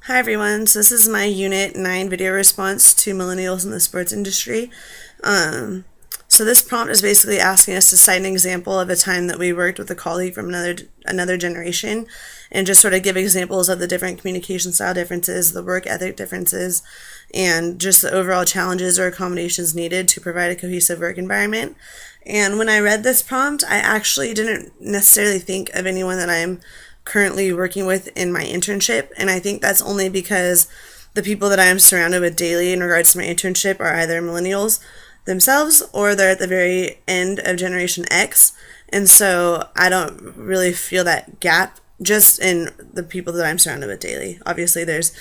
Hi everyone, so this is my Unit 9 video response to Millennials in the sports industry. So this prompt is basically asking us to cite an example of a time that we worked with a colleague from another generation and just sort of give examples of the different communication style differences, the work ethic differences, and just the overall challenges or accommodations needed to provide a cohesive work environment. And when I read this prompt, I actually didn't necessarily think of anyone that I'm currently working with in my internship, and I think that's only because the people that I am surrounded with daily in regards to my internship are either millennials themselves or they're at the very end of Generation X, and so I don't really feel that gap just in the people that I'm surrounded with daily. Obviously there's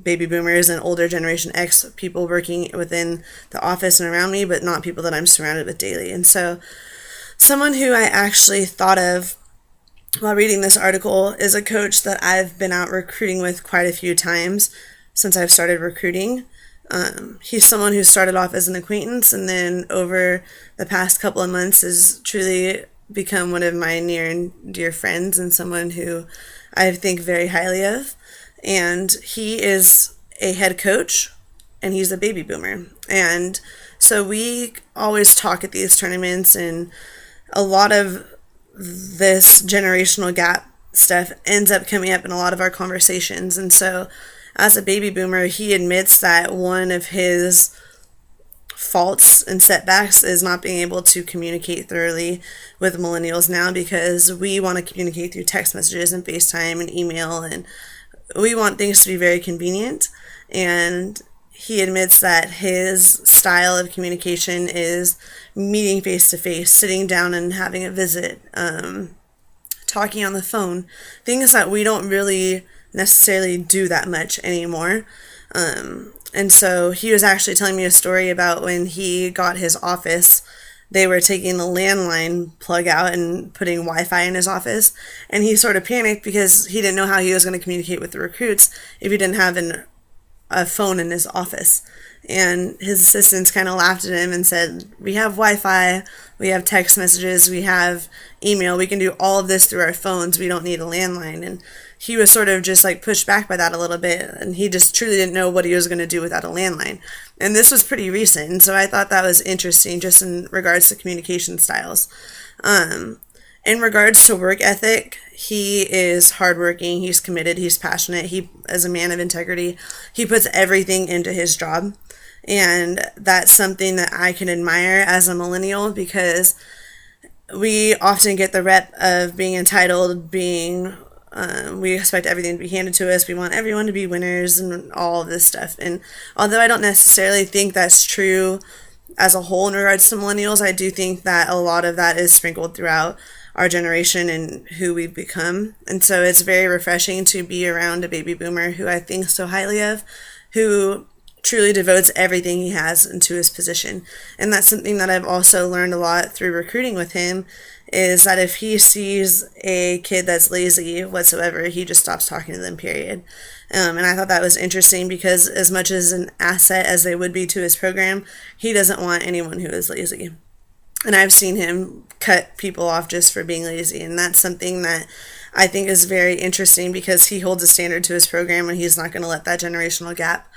baby boomers and older Generation X people working within the office and around me, but not people that I'm surrounded with daily. And so someone who I actually thought of while reading this article is a coach that I've been out recruiting with quite a few times since I've started recruiting. He's someone who started off as an acquaintance and then over the past couple of months has truly become one of my near and dear friends and someone who I think very highly of. And he is a head coach and he's a baby boomer. And so we always talk at these tournaments, and a lot of this generational gap stuff ends up coming up in a lot of our conversations. And so as a baby boomer, he admits that one of his faults and setbacks is not being able to communicate thoroughly with millennials now, because we want to communicate through text messages and FaceTime and email, and we want things to be very convenient. And he admits that his style of communication is meeting face to face, sitting down and having a visit, talking on the phone, things that we don't really necessarily do that much anymore. And so he was actually telling me a story about when he got his office, they were taking the landline plug out and putting Wi-Fi in his office, and he sort of panicked because he didn't know how he was going to communicate with the recruits if he didn't have a phone in his office. And his assistants kind of laughed at him and said, we have Wi-Fi, we have text messages, we have email, we can do all of this through our phones, we don't need a landline. And he was sort of just like pushed back by that a little bit, and he just truly didn't know what he was going to do without a landline. And this was pretty recent, and so I thought that was interesting just in regards to communication styles. In regards to work ethic, he is hardworking, he's committed, he's passionate, he is a man of integrity, he puts everything into his job. And that's something that I can admire as a millennial, because we often get the rep of being entitled, we expect everything to be handed to us, we want everyone to be winners and all of this stuff. And although I don't necessarily think that's true as a whole in regards to millennials, I do think that a lot of that is sprinkled throughout our generation and who we've become. And so it's very refreshing to be around a baby boomer who I think so highly of, who truly devotes everything he has into his position. And that's something that I've also learned a lot through recruiting with him, is that if he sees a kid that's lazy whatsoever, he just stops talking to them, period. And I thought that was interesting, because as much as an asset as they would be to his program, he doesn't want anyone who is lazy. And I've seen him cut people off just for being lazy, and that's something that I think is very interesting, because he holds a standard to his program, and he's not going to let that generational gap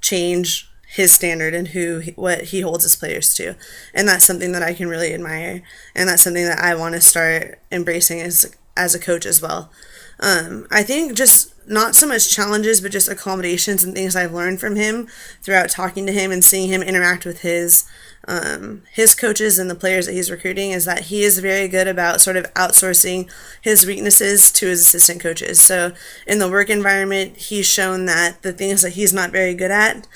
change his standard and what he holds his players to. And that's something that I can really admire, and that's something that I want to start embracing as a coach as well. I think just not so much challenges, but just accommodations and things I've learned from him throughout talking to him and seeing him interact with his coaches and the players that he's recruiting, is that he is very good about sort of outsourcing his weaknesses to his assistant coaches. So in the work environment, he's shown that the things that he's not very good at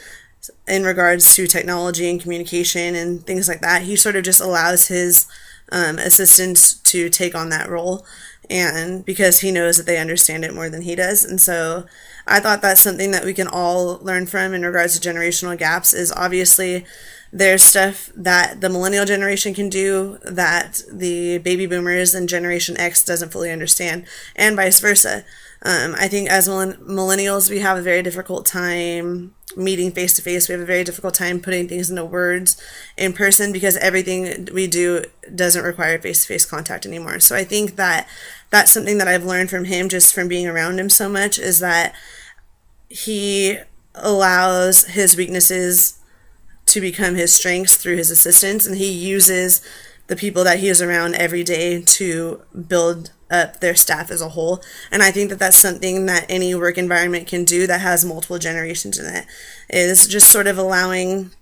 in regards to technology and communication and things like that, he sort of just allows his assistants to take on that role, and because he knows that they understand it more than he does. And so I thought that's something that we can all learn from in regards to generational gaps. Is obviously there's stuff that the millennial generation can do that the baby boomers and Generation X doesn't fully understand, and vice versa. I think as millennials, we have a very difficult time meeting face to face. We have a very difficult time putting things into words in person, because everything we do doesn't require face to face contact anymore. So I think that that's something that I've learned from him, just from being around him so much, is that he allows his weaknesses to become his strengths through his assistants, and he uses the people that he is around every day to build up their staff as a whole. And I think that that's something that any work environment can do that has multiple generations in it, is just sort of allowing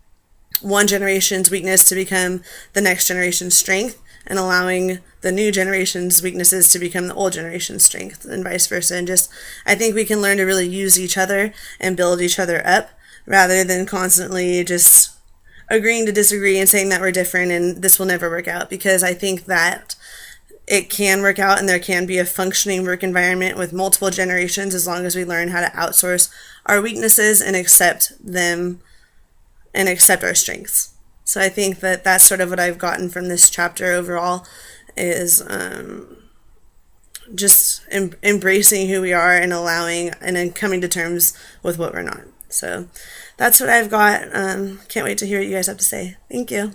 one generation's weakness to become the next generation's strength, and allowing the new generation's weaknesses to become the old generation's strength, and vice versa. And just, I think we can learn to really use each other and build each other up, rather than constantly just agreeing to disagree and saying that we're different and this will never work out. Because I think that it can work out, and there can be a functioning work environment with multiple generations, as long as we learn how to outsource our weaknesses and accept them and accept our strengths. So I think that that's sort of what I've gotten from this chapter overall, is just embracing who we are and allowing and then coming to terms with what we're not. So that's what I've got. Can't wait to hear what you guys have to say. Thank you.